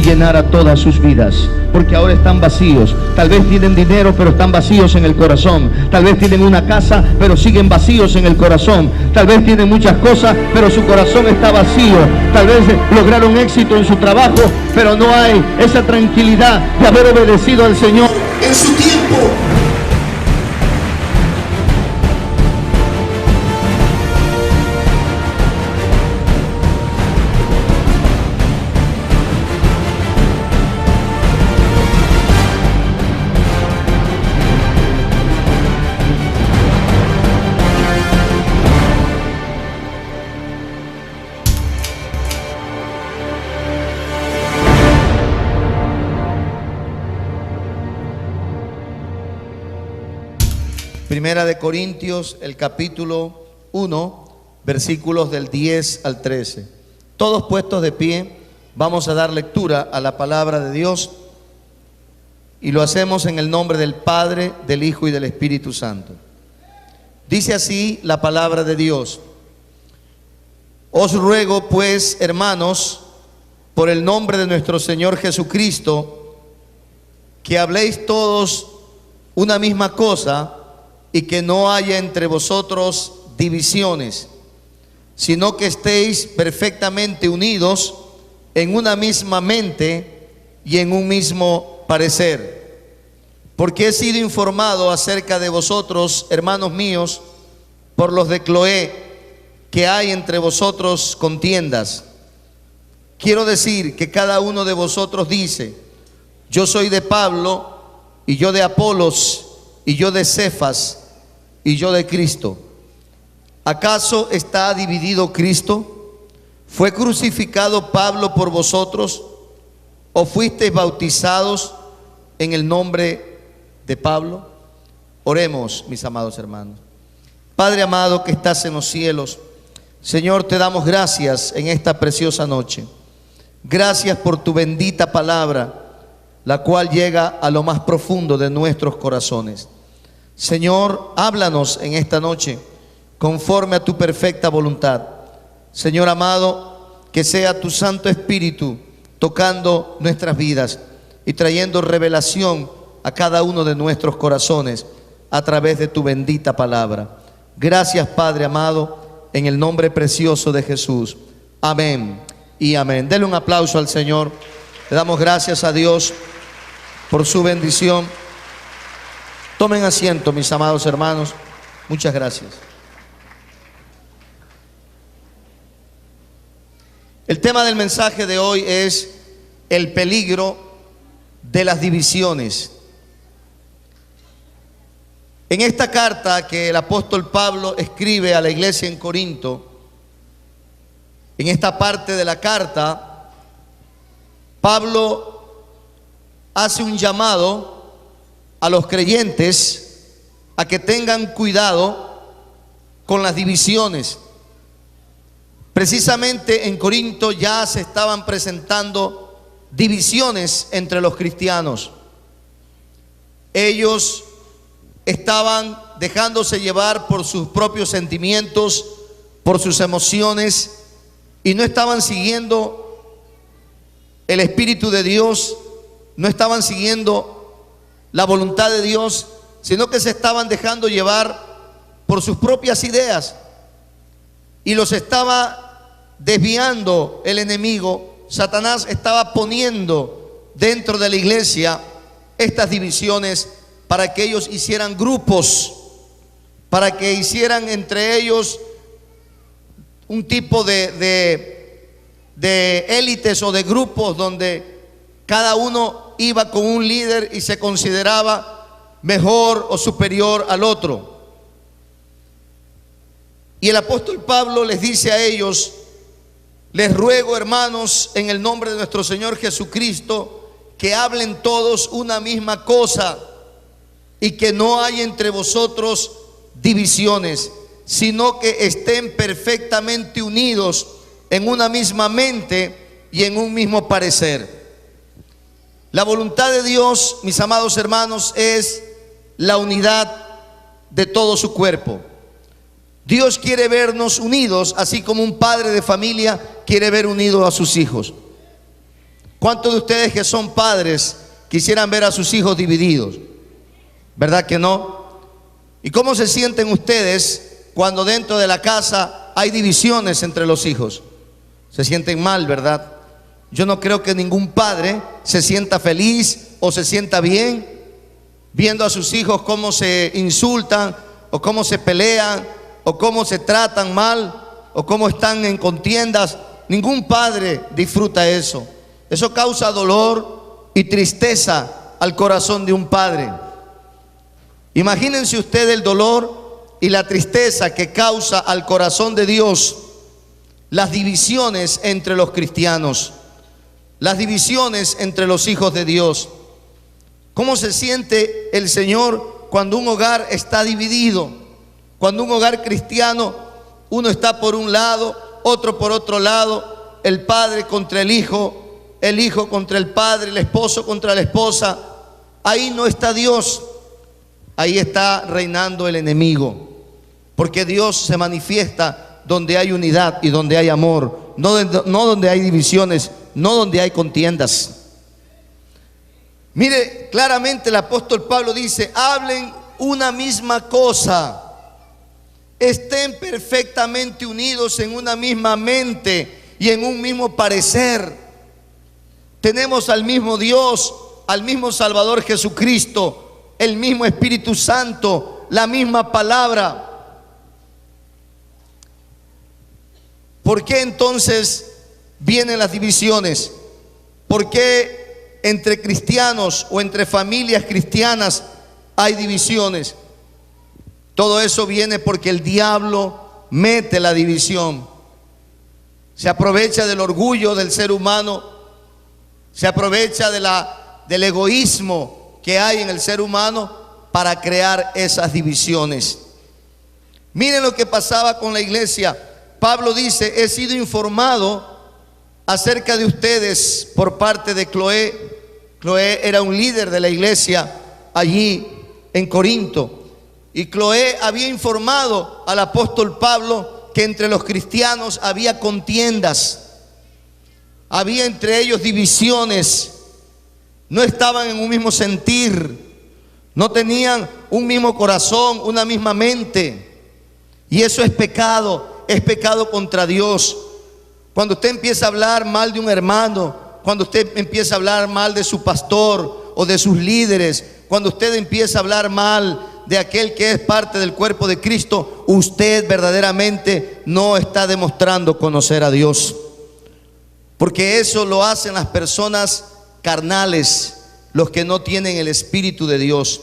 llenara todas sus vidas, porque ahora están vacíos. Tal vez tienen dinero, pero están vacíos en el corazón. Tal vez tienen una casa, pero siguen vacíos en el corazón. Tal vez tienen muchas cosas, pero su corazón está vacío. Tal vez lograron éxito en su trabajo, pero no hay esa tranquilidad de haber obedecido al Señor en su tiempo. Primera de Corintios, el capítulo 1, versículos del 10 al 13. Todos puestos de pie, vamos a dar lectura a la palabra de Dios y lo hacemos en el nombre del Padre, del Hijo y del Espíritu Santo. Dice así la palabra de Dios: os ruego pues, hermanos, por el nombre de nuestro Señor Jesucristo, que habléis todos una misma cosa y que no haya entre vosotros divisiones, sino que estéis perfectamente unidos en una misma mente y en un mismo parecer. Porque he sido informado acerca de vosotros, hermanos míos, por los de Cloé, que hay entre vosotros contiendas. Quiero decir que cada uno de vosotros dice: yo soy de Pablo, y yo de Apolos, y yo de Cefas, y yo de Cristo. ¿Acaso está dividido Cristo? ¿Fue crucificado Pablo por vosotros? ¿O fuisteis bautizados en el nombre de Pablo? Oremos, mis amados hermanos. Padre amado que estás en los cielos, Señor, te damos gracias en esta preciosa noche. Gracias por tu bendita palabra, la cual llega a lo más profundo de nuestros corazones. Señor, háblanos en esta noche conforme a tu perfecta voluntad. Señor amado, que sea tu Santo Espíritu tocando nuestras vidas y trayendo revelación a cada uno de nuestros corazones a través de tu bendita palabra. Gracias, Padre amado, en el nombre precioso de Jesús. Amén y amén. Denle un aplauso al Señor. Le damos gracias a Dios por su bendición. Tomen asiento, mis amados hermanos. Muchas gracias. El tema del mensaje de hoy es el peligro de las divisiones. En esta carta que el apóstol Pablo escribe a la iglesia en Corinto, en esta parte de la carta, Pablo hace un llamado a los creyentes a que tengan cuidado con las divisiones. Precisamente en Corinto ya se estaban presentando divisiones entre los cristianos. Ellos estaban dejándose llevar por sus propios sentimientos, por sus emociones, y no estaban siguiendo el Espíritu de Dios, no estaban siguiendo la voluntad de Dios, sino que se estaban dejando llevar por sus propias ideas, y los estaba desviando el enemigo. Satanás estaba poniendo dentro de la iglesia estas divisiones para que ellos hicieran grupos, para que hicieran entre ellos un tipo de élites o de grupos donde cada uno iba con un líder y se consideraba mejor o superior al otro. Y el apóstol Pablo les dice a ellos: les ruego, hermanos, en el nombre de nuestro Señor Jesucristo, que hablen todos una misma cosa y que no haya entre vosotros divisiones, sino que estén perfectamente unidos en una misma mente y en un mismo parecer. La voluntad de Dios, mis amados hermanos, es la unidad de todo su cuerpo. Dios quiere vernos unidos, así como un padre de familia quiere ver unidos a sus hijos. ¿Cuántos de ustedes que son padres quisieran ver a sus hijos divididos? ¿Verdad que no? ¿Y cómo se sienten ustedes cuando dentro de la casa hay divisiones entre los hijos? Se sienten mal, ¿verdad? Yo no creo que ningún padre se sienta feliz o se sienta bien viendo a sus hijos cómo se insultan o cómo se pelean o cómo se tratan mal o cómo están en contiendas. Ningún padre disfruta eso. Eso causa dolor y tristeza al corazón de un padre. Imagínense usted el dolor y la tristeza que causa al corazón de Dios las divisiones entre los cristianos, las divisiones entre los hijos de Dios. ¿Cómo se siente el Señor cuando un hogar está dividido? Cuando un hogar cristiano, uno está por un lado, otro por otro lado, el padre contra el hijo contra el padre, el esposo contra la esposa. Ahí no está Dios, ahí está reinando el enemigo, porque Dios se manifiesta donde hay unidad y donde hay amor, no donde hay divisiones, no donde hay contiendas. Mire, claramente el apóstol Pablo dice: hablen una misma cosa, estén perfectamente unidos en una misma mente y en un mismo parecer. Tenemos al mismo Dios, al mismo Salvador Jesucristo, el mismo Espíritu Santo, la misma palabra. ¿Por qué entonces vienen las divisiones? ¿Por qué entre cristianos o entre familias cristianas hay divisiones? Todo eso viene porque el diablo mete la división. Se aprovecha del orgullo del ser humano, se aprovecha del egoísmo que hay en el ser humano para crear esas divisiones. Miren lo que pasaba con la iglesia. Pablo dice: he sido informado acerca de ustedes por parte de Cloé. Cloé era un líder de la iglesia allí en Corinto. Y Cloé había informado al apóstol Pablo que entre los cristianos había contiendas, había entre ellos divisiones, no estaban en un mismo sentir, no tenían un mismo corazón, una misma mente. Y eso es pecado contra Dios. Cuando usted empieza a hablar mal de un hermano, cuando usted empieza a hablar mal de su pastor o de sus líderes, cuando usted empieza a hablar mal de aquel que es parte del cuerpo de Cristo, usted verdaderamente no está demostrando conocer a Dios. Porque eso lo hacen las personas carnales, los que no tienen el Espíritu de Dios.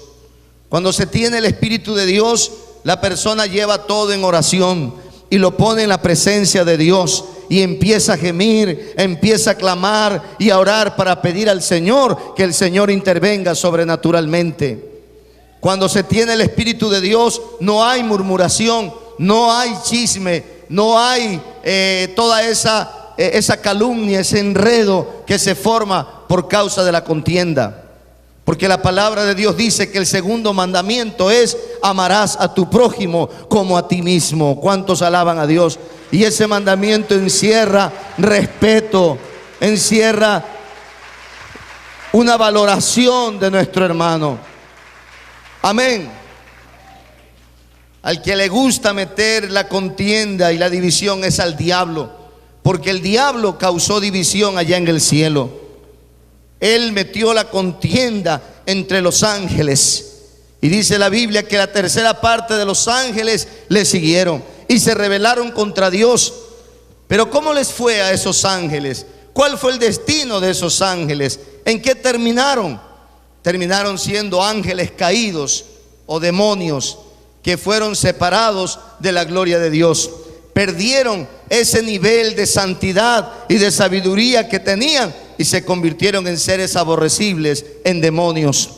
Cuando se tiene el Espíritu de Dios, la persona lleva todo en oración y lo pone en la presencia de Dios y empieza a gemir, empieza a clamar y a orar para pedir al Señor que el Señor intervenga sobrenaturalmente. Cuando se tiene el Espíritu de Dios, no hay murmuración, no hay chisme, no hay toda esa calumnia, ese enredo que se forma por causa de la contienda. Porque la palabra de Dios dice que el segundo mandamiento es: amarás a tu prójimo como a ti mismo. ¿Cuántos alaban a Dios? Y ese mandamiento encierra respeto, encierra una valoración de nuestro hermano. Amén. Al que le gusta meter la contienda y la división es al diablo, porque el diablo causó división allá en el cielo. Él metió la contienda entre los ángeles. Y dice la Biblia que la tercera parte de los ángeles le siguieron y se rebelaron contra Dios. Pero ¿cómo les fue a esos ángeles? ¿Cuál fue el destino de esos ángeles? ¿En qué terminaron? Terminaron siendo ángeles caídos o demonios que fueron separados de la gloria de Dios. Perdieron ese nivel de santidad y de sabiduría que tenían y se convirtieron en seres aborrecibles, en demonios,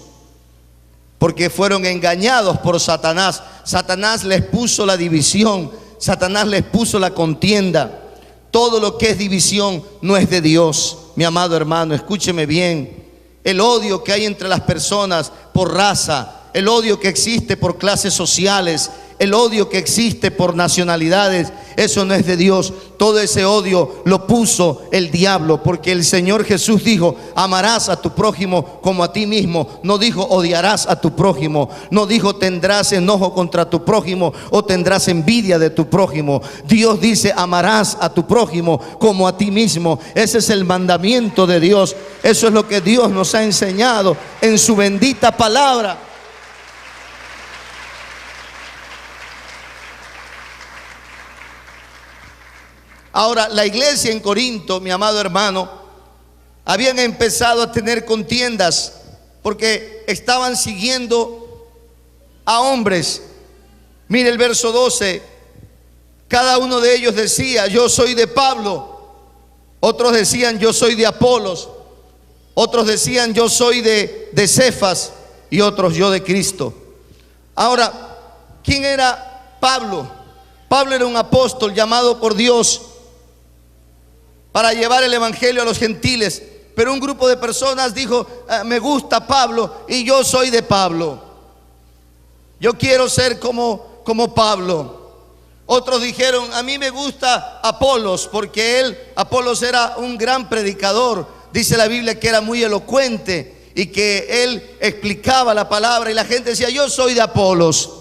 porque fueron engañados por Satanás. Satanás les puso la división, Satanás les puso la contienda. Todo lo que es división no es de Dios. Mi amado hermano, escúcheme bien. El odio que hay entre las personas por raza, el odio que existe por clases sociales, el odio que existe por nacionalidades, eso no es de Dios. Todo ese odio lo puso el diablo, porque el Señor Jesús dijo: amarás a tu prójimo como a ti mismo. No dijo odiarás a tu prójimo, no dijo tendrás enojo contra tu prójimo o tendrás envidia de tu prójimo. Dios dice: amarás a tu prójimo como a ti mismo. Ese es el mandamiento de Dios. Eso es lo que Dios nos ha enseñado en su bendita palabra. Ahora, la iglesia en Corinto, mi amado hermano, habían empezado a tener contiendas porque estaban siguiendo a hombres. Mire el verso 12. Cada uno de ellos decía: yo soy de Pablo. Otros decían: yo soy de Apolos. Otros decían: yo soy de Cefas. Y otros: yo de Cristo. Ahora, ¿quién era Pablo? Pablo era un apóstol llamado por Dios para llevar el evangelio a los gentiles. Pero un grupo de personas dijo: me gusta Pablo y yo soy de Pablo. Yo quiero ser como Pablo. Otros dijeron: a mí me gusta Apolos, porque Apolos era un gran predicador. Dice la Biblia que era muy elocuente y que él explicaba la palabra, y la gente decía: yo soy de Apolos.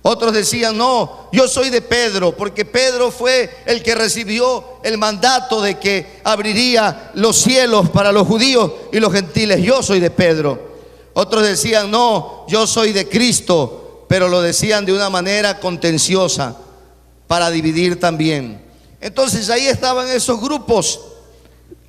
Otros decían: no, yo soy de Pedro, porque Pedro fue el que recibió el mandato de que abriría los cielos para los judíos y los gentiles. Yo soy de Pedro. Otros decían: no, yo soy de Cristo, pero lo decían de una manera contenciosa para dividir también. Entonces ahí estaban esos grupos,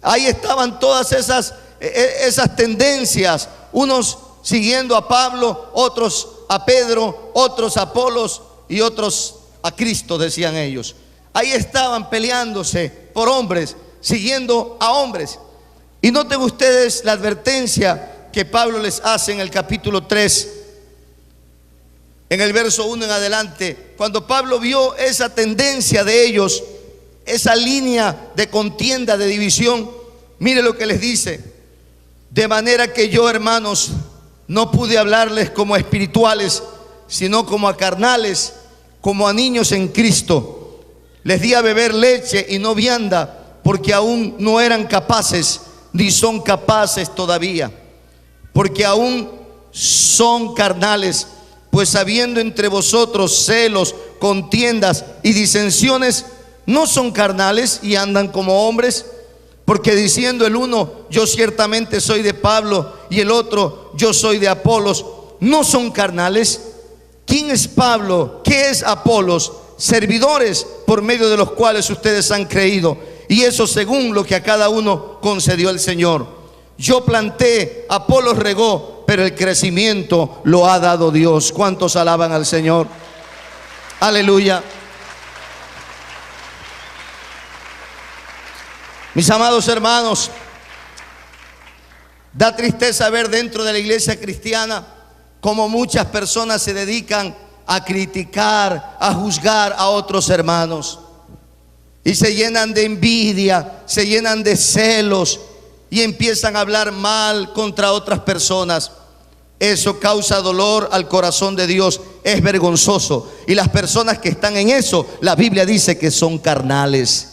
ahí estaban todas esas tendencias, unos siguiendo a Pablo, otros a Pedro, otros a Apolos y otros a Cristo, decían ellos. Ahí estaban peleándose por hombres, siguiendo a hombres. Y noten ustedes la advertencia que Pablo les hace en el capítulo 3, en el verso 1 en adelante. Cuando Pablo vio esa tendencia de ellos, esa línea de contienda, de división, mire lo que les dice: de manera que yo, hermanos, no pude hablarles como a espirituales, sino como a carnales, como a niños en Cristo. Les di a beber leche y no vianda, porque aún no eran capaces, ni son capaces todavía, porque aún son carnales. Pues habiendo entre vosotros celos, contiendas y disensiones, ¿no son carnales y andan como hombres? Porque diciendo el uno: yo ciertamente soy de Pablo, y el otro: yo soy de Apolos, ¿no son carnales? ¿Quién es Pablo? ¿Qué es Apolos? Servidores por medio de los cuales ustedes han creído, y eso según lo que a cada uno concedió el Señor. Yo planté, Apolos regó, pero el crecimiento lo ha dado Dios. ¿Cuántos alaban al Señor? Aleluya. Mis amados hermanos, da tristeza ver dentro de la iglesia cristiana cómo muchas personas se dedican a criticar, a juzgar a otros hermanos, y se llenan de envidia, se llenan de celos y empiezan a hablar mal contra otras personas. Eso causa dolor al corazón de Dios, es vergonzoso. Y las personas que están en eso, la Biblia dice que son carnales,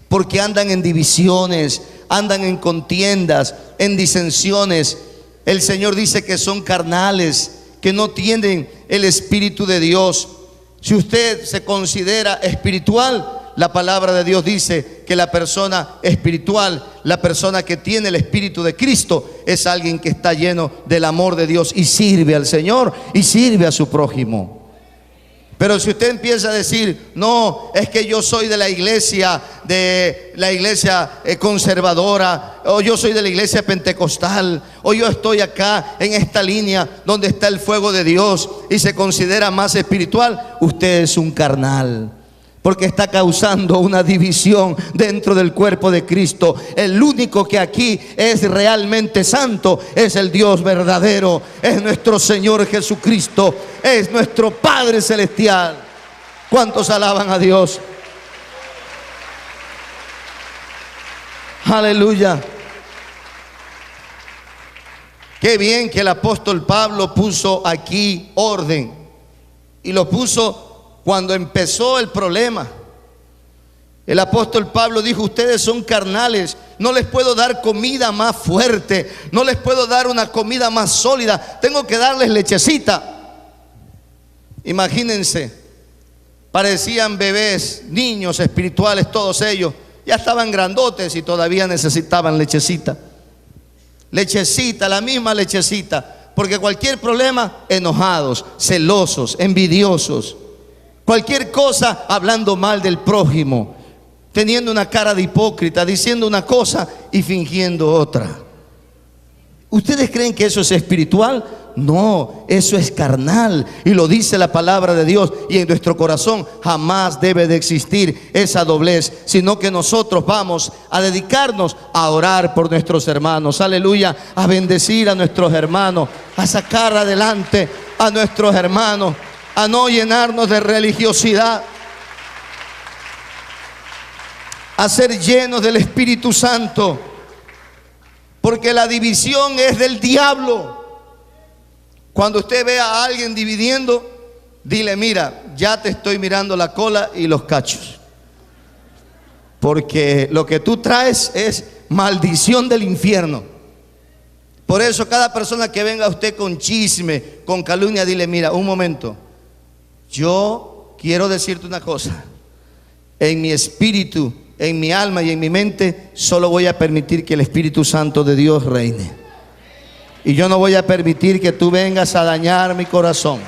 porque andan en divisiones, andan en contiendas, en disensiones. El Señor dice que son carnales, que no tienen el Espíritu de Dios. Si usted se considera espiritual, la palabra de Dios dice que la persona espiritual, la persona que tiene el Espíritu de Cristo, es alguien que está lleno del amor de Dios y sirve al Señor y sirve a su prójimo. Pero si usted empieza a decir: no, es que yo soy de la iglesia conservadora, o yo soy de la iglesia pentecostal, o yo estoy acá en esta línea donde está el fuego de Dios, y se considera más espiritual, usted es un carnal, porque está causando una división dentro del cuerpo de Cristo. El único que aquí es realmente santo es el Dios verdadero, es nuestro Señor Jesucristo, es nuestro Padre Celestial. ¿Cuántos alaban a Dios? Aleluya. Qué bien que el apóstol Pablo puso aquí orden. Y lo puso cuando empezó el problema. El apóstol Pablo dijo: ustedes son carnales, no les puedo dar comida más fuerte, no les puedo dar una comida más sólida, tengo que darles lechecita. Imagínense, parecían bebés, niños espirituales todos ellos, ya estaban grandotes y todavía necesitaban lechecita. Lechecita, la misma lechecita, porque cualquier problema, enojados, celosos, envidiosos, cualquier cosa, hablando mal del prójimo, teniendo una cara de hipócrita, diciendo una cosa y fingiendo otra. ¿Ustedes creen que eso es espiritual? No, eso es carnal, y lo dice la palabra de Dios. Y en nuestro corazón jamás debe de existir esa doblez, sino que nosotros vamos a dedicarnos a orar por nuestros hermanos, aleluya, a bendecir a nuestros hermanos, a sacar adelante a nuestros hermanos, a no llenarnos de religiosidad, a ser llenos del Espíritu Santo, porque la división es del diablo. Cuando usted vea a alguien dividiendo, dile: mira, ya te estoy mirando la cola y los cachos, porque lo que tú traes es maldición del infierno. Por eso cada persona que venga a usted con chisme, con calumnia, dile: mira, un momento, yo quiero decirte una cosa. En mi espíritu, en mi alma y en mi mente, solo voy a permitir que el Espíritu Santo de Dios reine. Y yo no voy a permitir que tú vengas a dañar mi corazón.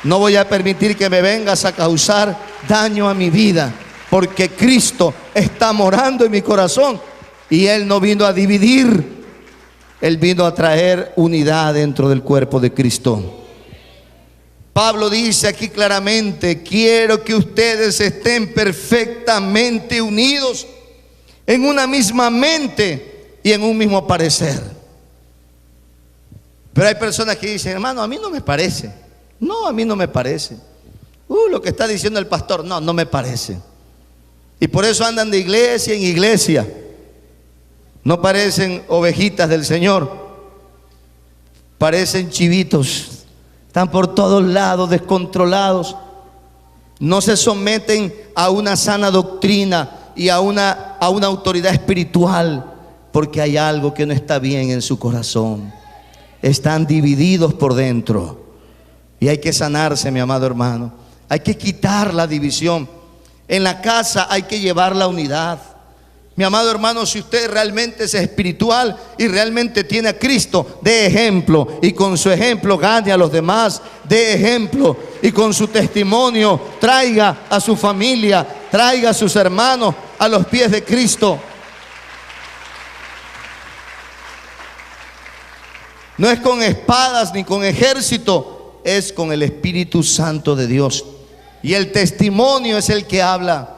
No voy a permitir que me vengas a causar daño a mi vida, porque Cristo está morando en mi corazón. Y Él no vino a dividir, Él vino a traer unidad dentro del cuerpo de Cristo. Pablo dice aquí claramente: quiero que ustedes estén perfectamente unidos en una misma mente y en un mismo parecer. Pero hay personas que dicen: hermano, a mí no me parece. No, a mí no me parece. Lo que está diciendo el pastor, no, no me parece. Y por eso andan de iglesia en iglesia. No parecen ovejitas del Señor, parecen chivitos. Están por todos lados descontrolados. No se someten a una sana doctrina y a una autoridad espiritual, porque hay algo que no está bien en su corazón. Están divididos por dentro. Y hay que sanarse, mi amado hermano. Hay que quitar la división. En la casa hay que llevar la unidad. Mi amado hermano, si usted realmente es espiritual y realmente tiene a Cristo, dé ejemplo, y con su ejemplo gane a los demás. Dé ejemplo y con su testimonio traiga a su familia, traiga a sus hermanos a los pies de Cristo. No es con espadas ni con ejército, es con el Espíritu Santo de Dios. Y el testimonio es el que habla.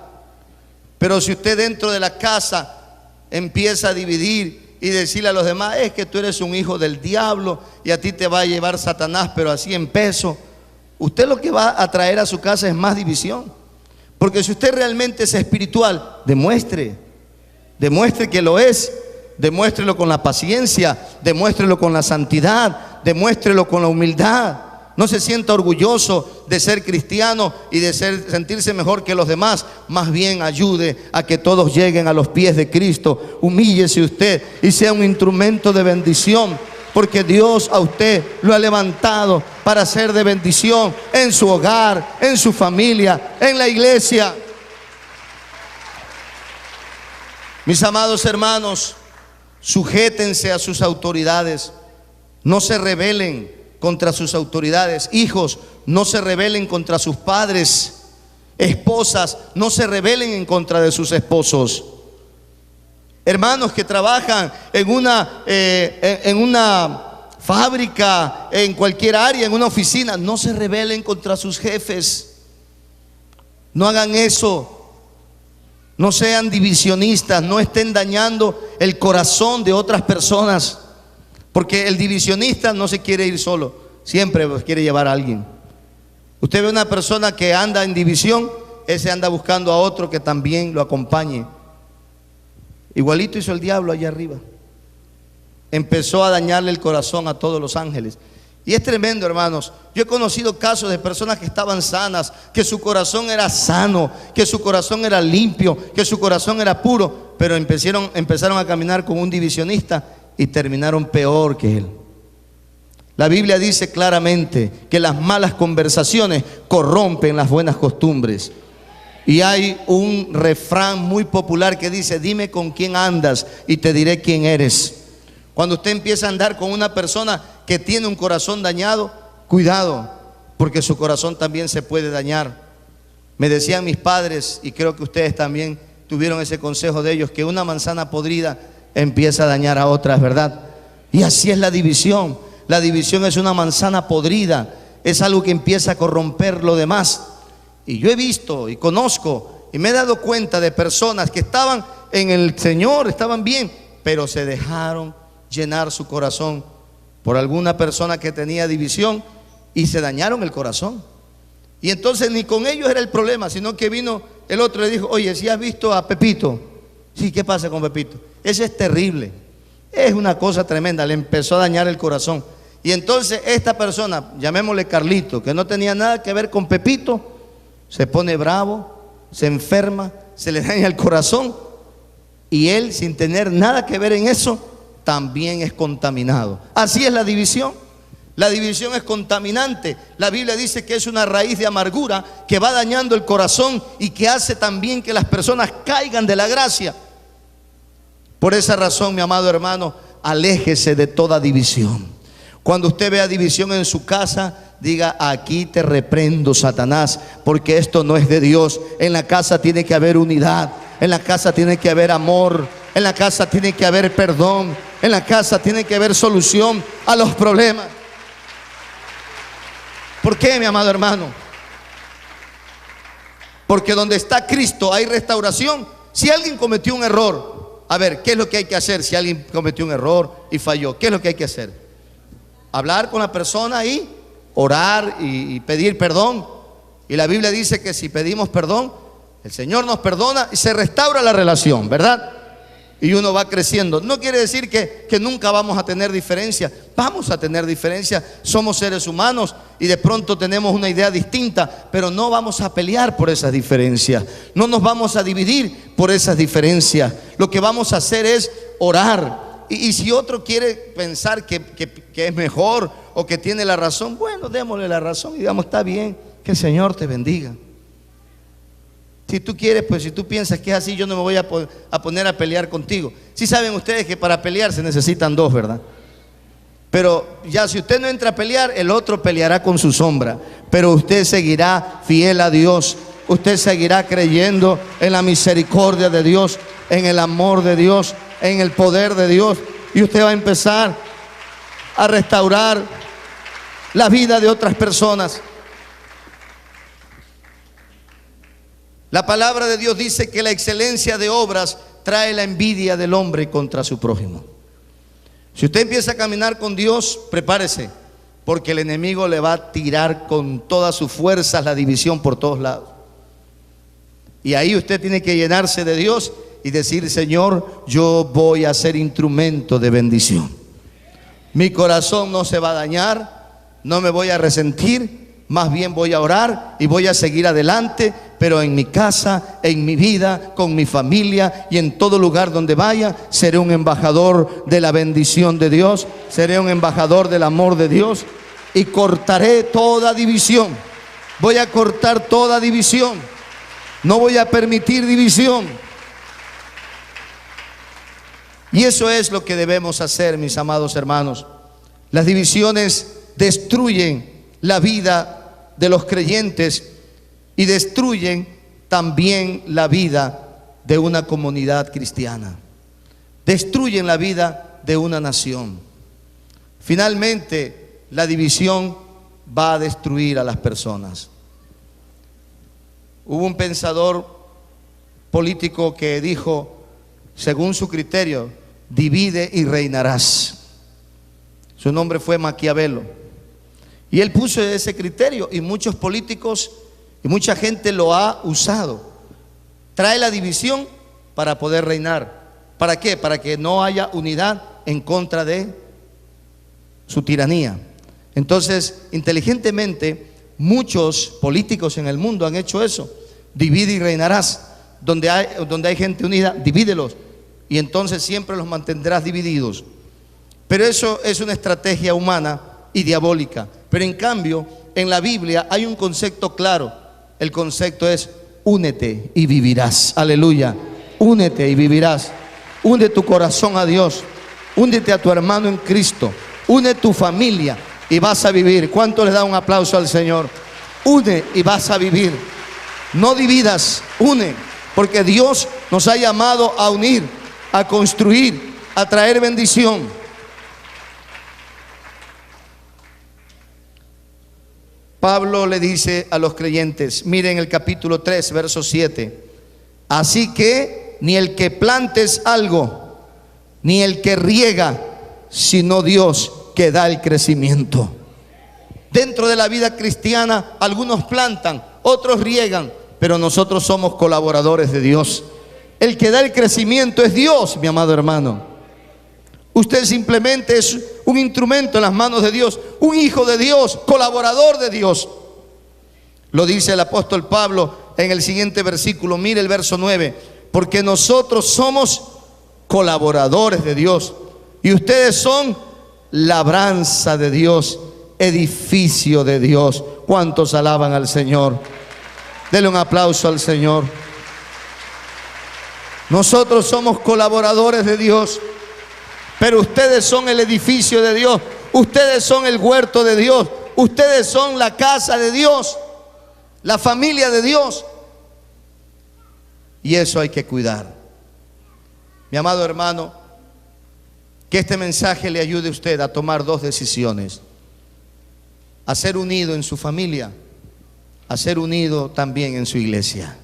Pero si usted dentro de la casa empieza a dividir y decirle a los demás: es que tú eres un hijo del diablo y a ti te va a llevar Satanás, pero así en peso, usted lo que va a traer a su casa es más división. Porque si usted realmente es espiritual, demuestre que lo es. Demuéstrelo con la paciencia, demuéstrelo con la santidad, demuéstrelo con la humildad. No se sienta orgulloso de ser cristiano y de sentirse mejor que los demás. Más bien ayude a que todos lleguen a los pies de Cristo. Humíllese usted y sea un instrumento de bendición, porque Dios a usted lo ha levantado para ser de bendición en su hogar, en su familia, en la iglesia. Mis amados hermanos, sujétense a sus autoridades. No se rebelen contra sus autoridades. Hijos, no se rebelen contra sus padres. Esposas, no se rebelen en contra de sus esposos. Hermanos que trabajan en una fábrica, en cualquier área, en una oficina, no se rebelen contra sus jefes. No hagan eso. No sean divisionistas, no estén dañando el corazón de otras personas, porque el divisionista no se quiere ir solo, siempre quiere llevar a alguien. Usted ve una persona que anda en división, ese anda buscando a otro que también lo acompañe. Igualito hizo el diablo allá arriba. empezó a dañarle el corazón a todos los ángeles. Y es tremendo, hermanos. Yo he conocido casos de personas que estaban sanas, que su corazón era sano, que su corazón era limpio, que su corazón era puro, pero empezaron a caminar con un divisionista y terminaron peor que él. La Biblia dice claramente que las malas conversaciones corrompen las buenas costumbres. Y hay un refrán muy popular que dice: dime con quién andas y te diré quién eres. Cuando usted empieza a andar con una persona que tiene un corazón dañado, cuidado, porque su corazón también se puede dañar. Me decían mis padres, y creo que ustedes también tuvieron ese consejo de ellos, que una manzana podrida empieza a dañar a otras, ¿verdad? Y así es la división. La división es una manzana podrida, es algo que empieza a corromper lo demás. Y yo he visto y conozco y me he dado cuenta de personas que estaban en el Señor, estaban bien, pero se dejaron llenar su corazón por alguna persona que tenía división y se dañaron el corazón. Y entonces ni con ellos era el problema, sino que vino el otro y le dijo: oye, ¿si has visto a Pepito? Sí, ¿qué pasa con Pepito? Ese es terrible, es una cosa tremenda. Le empezó a dañar el corazón. Y entonces esta persona, llamémosle Carlito, que no tenía nada que ver con Pepito, se pone bravo, se enferma, se le daña el corazón, y él, sin tener nada que ver en eso, también es contaminado. Así es la división. La división es contaminante. La Biblia dice que es una raíz de amargura que va dañando el corazón y que hace también que las personas caigan de la gracia. Por esa razón, mi amado hermano, aléjese de toda división. Cuando usted vea división en su casa, diga: aquí te reprendo, Satanás, porque esto no es de Dios. En la casa tiene que haber unidad, en la casa tiene que haber amor, en la casa tiene que haber perdón, en la casa tiene que haber solución a los problemas. ¿Por qué, mi amado hermano? Porque donde está Cristo hay restauración. Si alguien cometió un error, a ver, ¿qué es lo que hay que hacer? Si alguien cometió un error y falló, ¿qué es lo que hay que hacer? Hablar con la persona y orar y pedir perdón. Y la Biblia dice que si pedimos perdón, el Señor nos perdona y se restaura la relación, ¿verdad? Y uno va creciendo. No quiere decir que nunca vamos a tener diferencia. Vamos a tener diferencia. Somos seres humanos y de pronto tenemos una idea distinta, pero no vamos a pelear por esas diferencias. No nos vamos a dividir por esas diferencias. Lo que vamos a hacer es orar. Y si otro quiere pensar que es mejor o que tiene la razón, bueno, démosle la razón y digamos: está bien, que el Señor te bendiga. Si tú quieres, pues si tú piensas que es así, yo no me voy a poner a pelear contigo. Sí saben ustedes que para pelear se necesitan dos, ¿verdad? Pero ya si usted no entra a pelear, el otro peleará con su sombra. Pero usted seguirá fiel a Dios. Usted seguirá creyendo en la misericordia de Dios, en el amor de Dios, en el poder de Dios. Y usted va a empezar a restaurar la vida de otras personas. La palabra de Dios dice que la excelencia de obras trae la envidia del hombre contra su prójimo. Si usted empieza a caminar con Dios, prepárese, porque el enemigo le va a tirar con todas sus fuerzas la división por todos lados. Y ahí usted tiene que llenarse de Dios y decir: Señor, yo voy a ser instrumento de bendición. Mi corazón no se va a dañar, no me voy a resentir, más bien voy a orar y voy a seguir adelante, pero en mi casa, en mi vida, con mi familia y en todo lugar donde vaya, seré un embajador de la bendición de Dios, seré un embajador del amor de Dios y cortaré toda división. Voy a cortar toda división. No voy a permitir división. Y eso es lo que debemos hacer, mis amados hermanos. Las divisiones destruyen la vida de los creyentes y destruyen también la vida de una comunidad cristiana. Destruyen la vida de una nación. Finalmente, la división va a destruir a las personas. Hubo un pensador político que dijo, según su criterio: divide y reinarás. Su nombre fue Maquiavelo. Y él puso ese criterio y muchos políticos y mucha gente lo ha usado. Trae la división para poder reinar. ¿Para qué? Para que no haya unidad en contra de su tiranía. Entonces, inteligentemente, muchos políticos en el mundo han hecho eso. Divide y reinarás. Donde hay gente unida, divídelos, y entonces siempre los mantendrás divididos. Pero eso es una estrategia humana y diabólica. Pero en cambio, en la Biblia hay un concepto claro. El concepto es: únete y vivirás. Aleluya. Únete y vivirás. Une tu corazón a Dios. Únete a tu hermano en Cristo. Une tu familia y vas a vivir. ¿Cuánto le da un aplauso al Señor? Une y vas a vivir. No dividas, une. Porque Dios nos ha llamado a unir, a construir, a traer bendición. Pablo le dice a los creyentes, miren el capítulo 3, verso 7. Así que ni el que plantes algo, ni el que riega, sino Dios que da el crecimiento. Dentro de la vida cristiana, algunos plantan, otros riegan, pero nosotros somos colaboradores de Dios. El que da el crecimiento es Dios, mi amado hermano. Usted simplemente es un instrumento en las manos de Dios, un hijo de Dios, colaborador de Dios. Lo dice el apóstol Pablo en el siguiente versículo. Mire el verso 9. Porque nosotros somos colaboradores de Dios y ustedes son labranza de Dios, edificio de Dios. ¿Cuántos alaban al Señor? Dele un aplauso al Señor. Nosotros somos colaboradores de Dios, pero ustedes son el edificio de Dios. Ustedes son el huerto de Dios. Ustedes son la casa de Dios, la familia de Dios. Y eso hay que cuidar. Mi amado hermano, que este mensaje le ayude a usted a tomar dos decisiones: a ser unido en su familia, a ser unido también en su iglesia.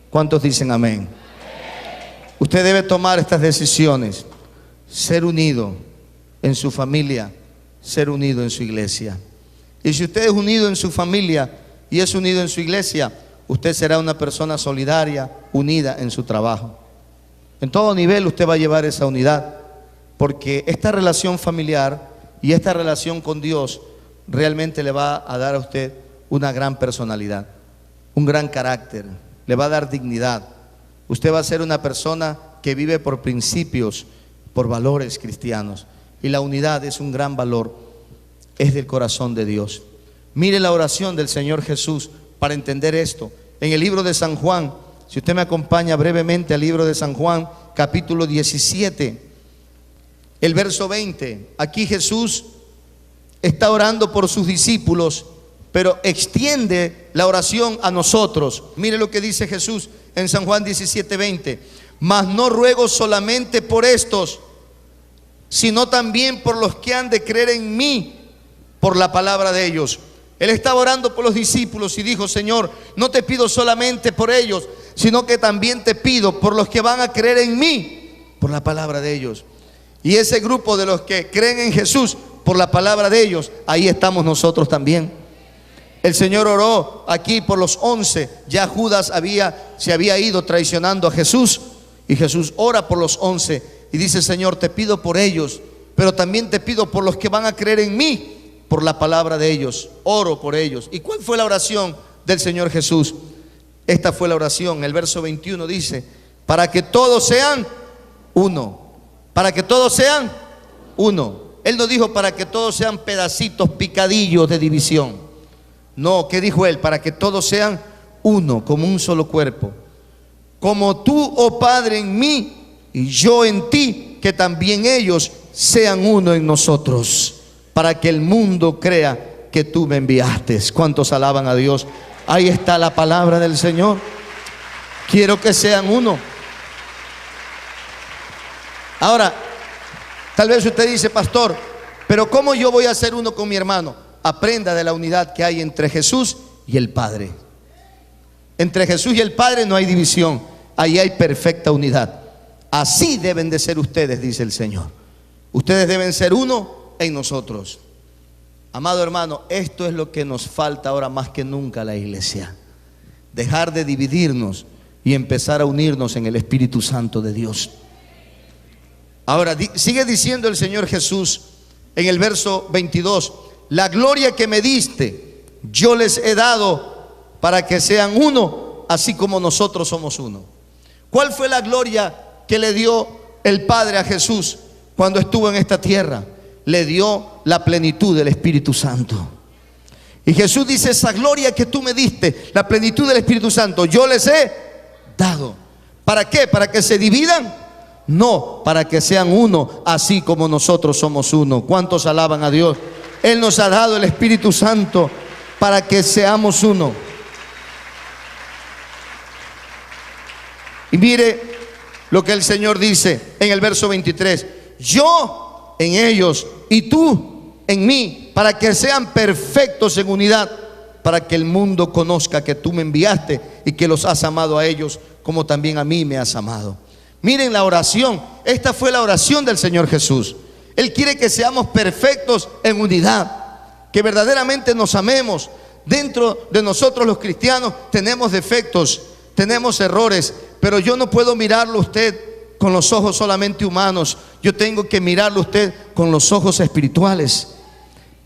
¿Cuántos dicen amén? Usted debe tomar estas decisiones: ser unido en su familia, ser unido en su iglesia. Y si usted es unido en su familia y es unido en su iglesia, usted será una persona solidaria, unida en su trabajo. En todo nivel usted va a llevar esa unidad, porque esta relación familiar y esta relación con Dios realmente le va a dar a usted una gran personalidad, un gran carácter, le va a dar dignidad. Usted va a ser una persona que vive por principios, por valores cristianos. Y la unidad es un gran valor, es del corazón de Dios. Mire la oración del Señor Jesús para entender esto. En el libro de San Juan, si usted me acompaña brevemente al libro de San Juan, capítulo 17, el verso 20. Aquí Jesús está orando por sus discípulos, pero extiende la oración a nosotros. Mire lo que dice Jesús en San Juan 17:20. Mas no ruego solamente por estos, sino también por los que han de creer en mí por la palabra de ellos. Él estaba orando por los discípulos y dijo: Señor, no te pido solamente por ellos, sino que también te pido por los que van a creer en mí por la palabra de ellos. Y ese grupo de los que creen en Jesús por la palabra de ellos, ahí estamos nosotros también. El Señor oró aquí por los 11. Ya Judas se había ido traicionando a Jesús, y Jesús ora por los 11 y dice: Señor, te pido por ellos, pero también te pido por los que van a creer en mí por la palabra de ellos. Oro por ellos. ¿Y cuál fue la oración del Señor Jesús? Esta fue la oración. El verso 21 dice: para que todos sean uno. Para que todos sean uno. Él no dijo para que todos sean pedacitos, picadillos de división. No, ¿qué dijo Él? Para que todos sean uno, como un solo cuerpo. Como tú, oh Padre, en mí y yo en ti, que también ellos sean uno en nosotros, para que el mundo crea que tú me enviaste. ¿Cuántos alaban a Dios? Ahí está la palabra del Señor. Quiero que sean uno. Ahora, tal vez usted dice: pastor, pero ¿cómo yo voy a ser uno con mi hermano? Aprenda de la unidad que hay entre Jesús y el Padre. Entre Jesús y el Padre no hay división, ahí hay perfecta unidad. Así deben de ser ustedes, dice el Señor. Ustedes deben ser uno en nosotros. Amado hermano, esto es lo que nos falta ahora más que nunca a la iglesia: dejar de dividirnos y empezar a unirnos en el Espíritu Santo de Dios. Ahora, sigue diciendo el Señor Jesús en el verso 22, la gloria que me diste, yo les he dado para que sean uno, así como nosotros somos uno. ¿Cuál fue la gloria que le dio el Padre a Jesús cuando estuvo en esta tierra? Le dio la plenitud del Espíritu Santo. Y Jesús dice, esa gloria que tú me diste, la plenitud del Espíritu Santo, yo les he dado. ¿Para qué? ¿Para que se dividan? No, para que sean uno, así como nosotros somos uno. ¿Cuántos alaban a Dios? Él nos ha dado el Espíritu Santo para que seamos uno. Y mire lo que el Señor dice en el verso 23. Yo en ellos y tú en mí, para que sean perfectos en unidad, para que el mundo conozca que tú me enviaste y que los has amado a ellos como también a mí me has amado. Miren la oración. Esta fue la oración del Señor Jesús. Él quiere que seamos perfectos en unidad, que verdaderamente nos amemos. Dentro de nosotros los cristianos tenemos defectos, tenemos errores, pero yo no puedo mirarlo a usted con los ojos solamente humanos. Yo tengo que mirarlo a usted con los ojos espirituales.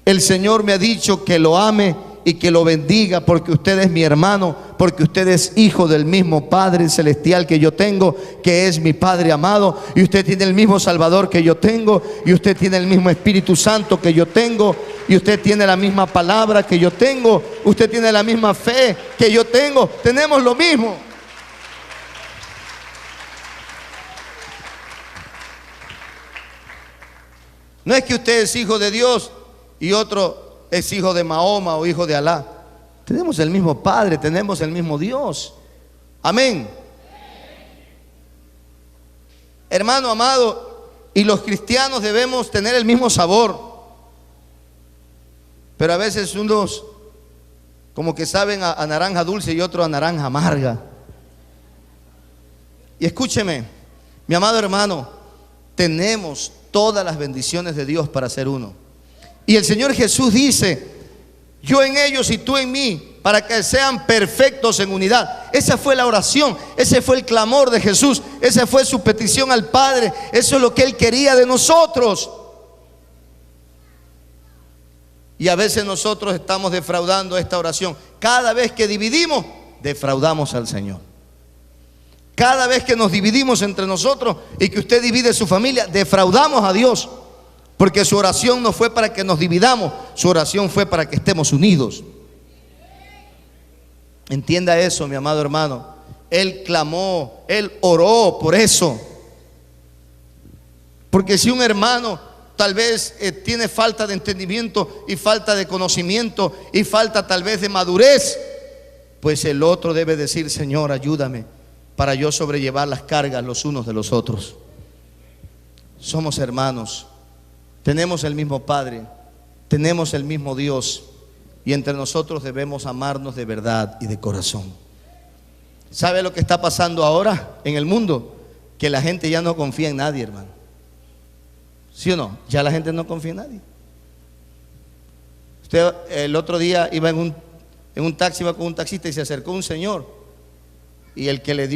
El Señor me ha dicho que lo ame y que lo bendiga, porque usted es mi hermano, porque usted es hijo del mismo Padre celestial que yo tengo, que es mi Padre amado, y usted tiene el mismo Salvador que yo tengo, y usted tiene el mismo Espíritu Santo que yo tengo, y usted tiene la misma palabra que yo tengo, usted tiene la misma fe que yo tengo, tenemos lo mismo. No es que usted es hijo de Dios y otro es hijo de Mahoma o hijo de Alá. Tenemos el mismo Padre, tenemos el mismo Dios. Amén. Hermano amado, y los cristianos debemos tener el mismo sabor. Pero a veces unos como que saben a naranja dulce y otros a naranja amarga. Y escúcheme, mi amado hermano, tenemos todas las bendiciones de Dios para ser uno. Y el Señor Jesús dice, yo en ellos y tú en mí, para que sean perfectos en unidad. Esa fue la oración, ese fue el clamor de Jesús, esa fue su petición al Padre. Eso es lo que Él quería de nosotros. Y a veces nosotros estamos defraudando esta oración. Cada vez que dividimos, defraudamos al Señor. Cada vez que nos dividimos entre nosotros y que usted divide su familia, defraudamos a Dios. Porque su oración no fue para que nos dividamos, su oración fue para que estemos unidos. Entienda eso, mi amado hermano. Él clamó, Él oró por eso. Porque si un hermano tal vez tiene falta de entendimiento y falta de conocimiento y falta tal vez de madurez, pues el otro debe decir, Señor, ayúdame para yo sobrellevar las cargas los unos de los otros. Somos hermanos, tenemos el mismo Padre, tenemos el mismo Dios, y entre nosotros debemos amarnos de verdad y de corazón. ¿Sabe lo que está pasando ahora en el mundo? Que la gente ya no confía en nadie, hermano. ¿Sí o no? Ya la gente no confía en nadie. Usted el otro día iba en un taxi, iba con un taxista y se acercó un señor. Y el que le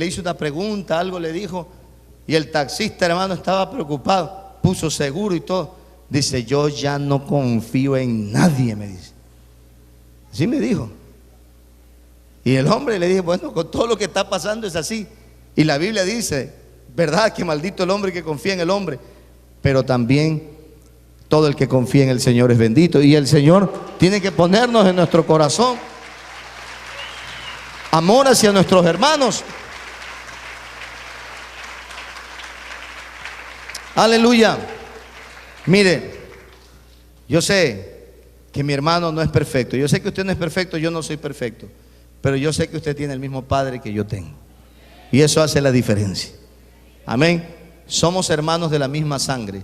hizo una pregunta, algo le dijo. Y el taxista, hermano, estaba preocupado, puso seguro y todo. Dice, yo ya no confío en nadie, me dice. Así me dijo. Y el hombre le dije, bueno, con todo lo que está pasando es así. Y la Biblia dice, verdad que maldito el hombre que confía en el hombre, pero también todo el que confía en el Señor es bendito. Y el Señor tiene que ponernos en nuestro corazón amor hacia nuestros hermanos. Aleluya. Mire, yo sé que mi hermano no es perfecto. Yo sé que usted no es perfecto, yo no soy perfecto. Pero yo sé que usted tiene el mismo Padre que yo tengo. Y eso hace la diferencia. Amén. Somos hermanos de la misma sangre.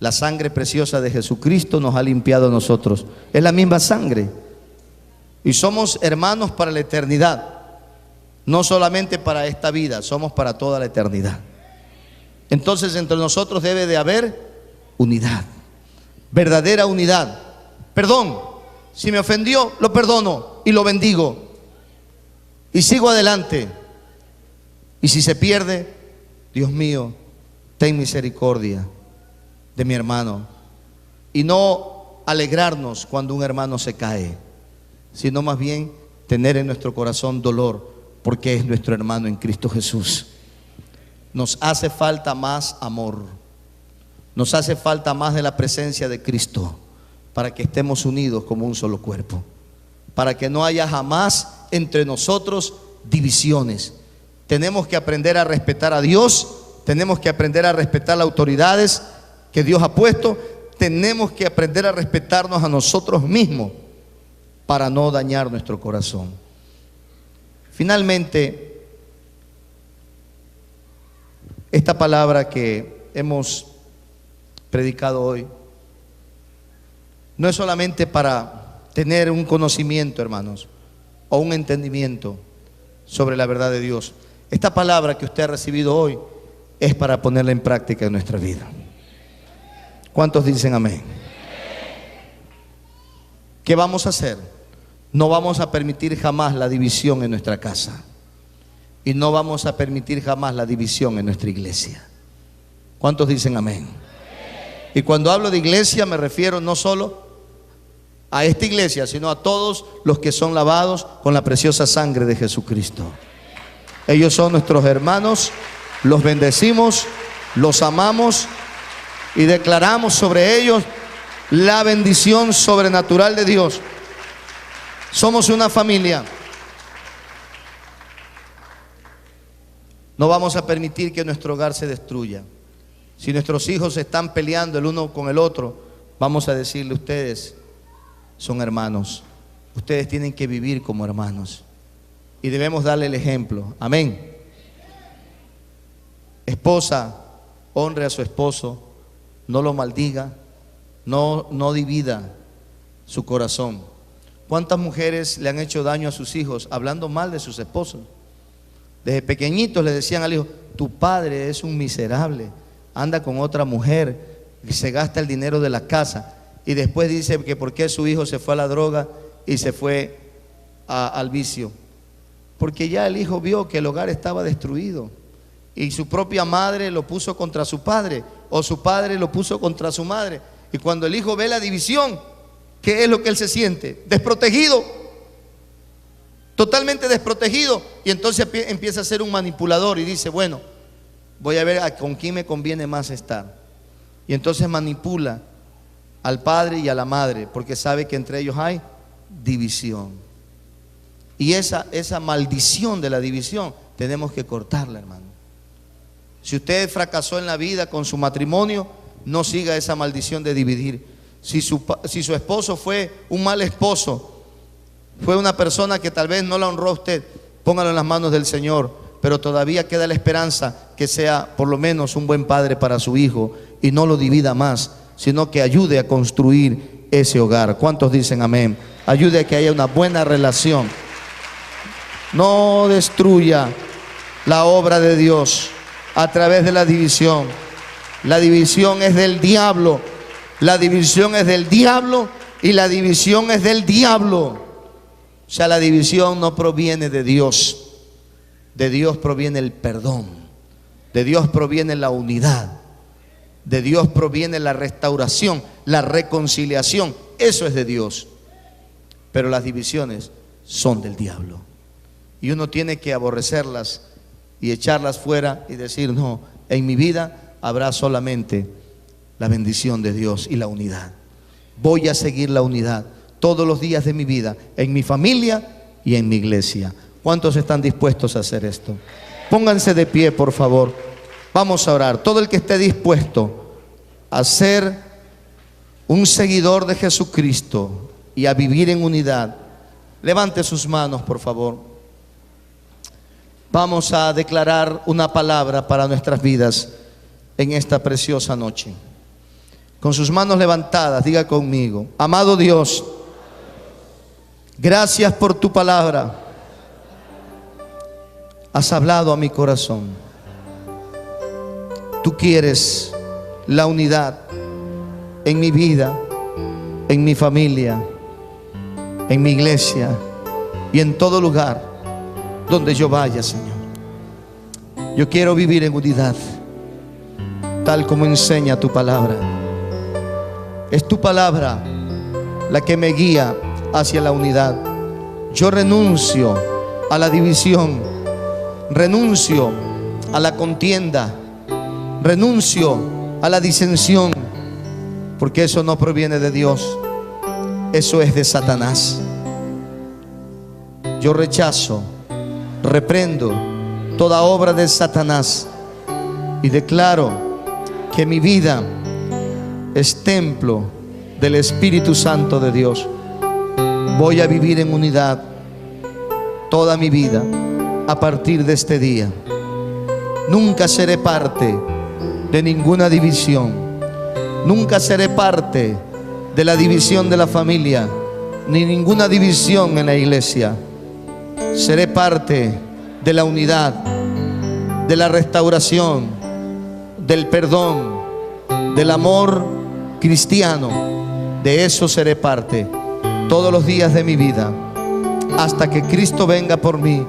La sangre preciosa de Jesucristo nos ha limpiado a nosotros. Es la misma sangre. Y somos hermanos para la eternidad. No solamente para esta vida, somos para toda la eternidad. Entonces entre nosotros debe de haber unidad, verdadera unidad. Perdón, si me ofendió, lo perdono y lo bendigo y sigo adelante. Y si se pierde, Dios mío, ten misericordia de mi hermano. Y no alegrarnos cuando un hermano se cae, sino más bien tener en nuestro corazón dolor, porque es nuestro hermano en Cristo Jesús. Nos hace falta más amor, nos hace falta más de la presencia de Cristo, para que estemos unidos como un solo cuerpo, para que no haya jamás entre nosotros divisiones. Tenemos que aprender a respetar a Dios, tenemos que aprender a respetar las autoridades que Dios ha puesto, tenemos que aprender a respetarnos a nosotros mismos para no dañar nuestro corazón. Finalmente, esta palabra que hemos predicado hoy no es solamente para tener un conocimiento, hermanos, o un entendimiento sobre la verdad de Dios. Esta palabra que usted ha recibido hoy es para ponerla en práctica en nuestra vida. ¿Cuántos dicen amén? ¿Qué vamos a hacer? No vamos a permitir jamás la división en nuestra casa, y no vamos a permitir jamás la división en nuestra iglesia. ¿Cuántos dicen amén? Y cuando hablo de iglesia me refiero no solo a esta iglesia, sino a todos los que son lavados con la preciosa sangre de Jesucristo. Ellos son nuestros hermanos, los bendecimos, los amamos y declaramos sobre ellos la bendición sobrenatural de Dios. Somos una familia. No vamos a permitir que nuestro hogar se destruya. Si nuestros hijos están peleando el uno con el otro, vamos a decirle: ustedes son hermanos, ustedes tienen que vivir como hermanos, y debemos darle el ejemplo. Amén. Esposa, honre a su esposo, no lo maldiga, no divida su corazón. ¿Cuántas mujeres le han hecho daño a sus hijos hablando mal de sus esposos? Desde pequeñitos le decían al hijo: tu padre es un miserable, anda con otra mujer y se gasta el dinero de la casa. Y después dice que por qué su hijo se fue a la droga y se fue al vicio. Porque ya el hijo vio que el hogar estaba destruido, y su propia madre lo puso contra su padre, o su padre lo puso contra su madre. Y cuando el hijo ve la división, ¿qué es lo que él se siente? Desprotegido, totalmente desprotegido. Y entonces empieza a ser un manipulador y dice: bueno, voy a ver con quién me conviene más estar. Y entonces manipula al padre y a la madre, porque sabe que entre ellos hay división. Y esa maldición de la división tenemos que cortarla, hermano. Si usted fracasó en la vida con su matrimonio, no siga esa maldición de dividir. Si su esposo fue un mal esposo, fue una persona que tal vez no la honró a usted, póngalo en las manos del Señor. Pero todavía queda la esperanza que sea por lo menos un buen padre para su hijo, y no lo divida más, sino que ayude a construir ese hogar. ¿Cuántos dicen amén? Ayude a que haya una buena relación. No destruya la obra de Dios a través de la división. La división es del diablo. La división es del diablo y la división es del diablo. O sea, la división no proviene de Dios. De Dios proviene el perdón. De Dios proviene la unidad. De Dios proviene la restauración, la reconciliación. Eso es de Dios. Pero las divisiones son del diablo. Y uno tiene que aborrecerlas y echarlas fuera y decir: no, en mi vida habrá solamente la bendición de Dios y la unidad. Voy a seguir la unidad todos los días de mi vida, en mi familia y en mi iglesia. ¿Cuántos están dispuestos a hacer esto? Pónganse de pie, por favor. Vamos a orar. Todo el que esté dispuesto a ser un seguidor de Jesucristo y a vivir en unidad, levante sus manos, por favor. Vamos a declarar una palabra para nuestras vidas en esta preciosa noche. Con sus manos levantadas, diga conmigo: amado Dios, gracias por tu palabra. Has hablado a mi corazón. Tú quieres la unidad en mi vida, en mi familia, en mi iglesia y en todo lugar donde yo vaya, Señor. Yo quiero vivir en unidad. tal como enseña tu palabra. Es tu palabra la que me guía hacia la unidad. Yo renuncio a la división, renuncio a la contienda, renuncio a la disensión, porque eso no proviene de Dios, eso es de Satanás. Yo rechazo, reprendo toda obra de Satanás y declaro que mi vida es templo del Espíritu Santo de Dios. Voy a vivir en unidad toda mi vida a partir de este día. Nunca seré parte de ninguna división. Nunca seré parte de la división de la familia, ni ninguna división en la iglesia. Seré parte de la unidad, de la restauración, del perdón, del amor cristiano. De eso seré parte todos los días de mi vida, hasta que Cristo venga por mí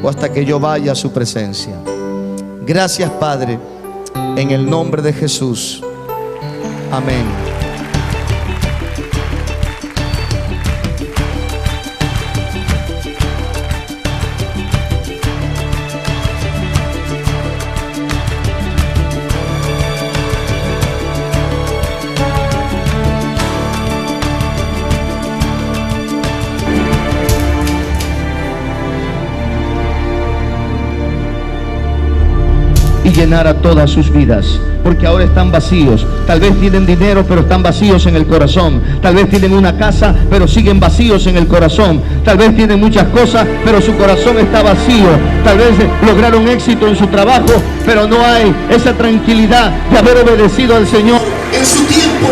o hasta que yo vaya a su presencia. Gracias, Padre, en el nombre de Jesús. Amén. Y llenar a todas sus vidas, porque ahora están vacíos. Tal vez tienen dinero, pero están vacíos en el corazón. Tal vez tienen una casa, pero siguen vacíos en el corazón. Tal vez tienen muchas cosas, pero su corazón está vacío. Tal vez lograron éxito en su trabajo, pero no hay esa tranquilidad de haber obedecido al Señor en su tiempo.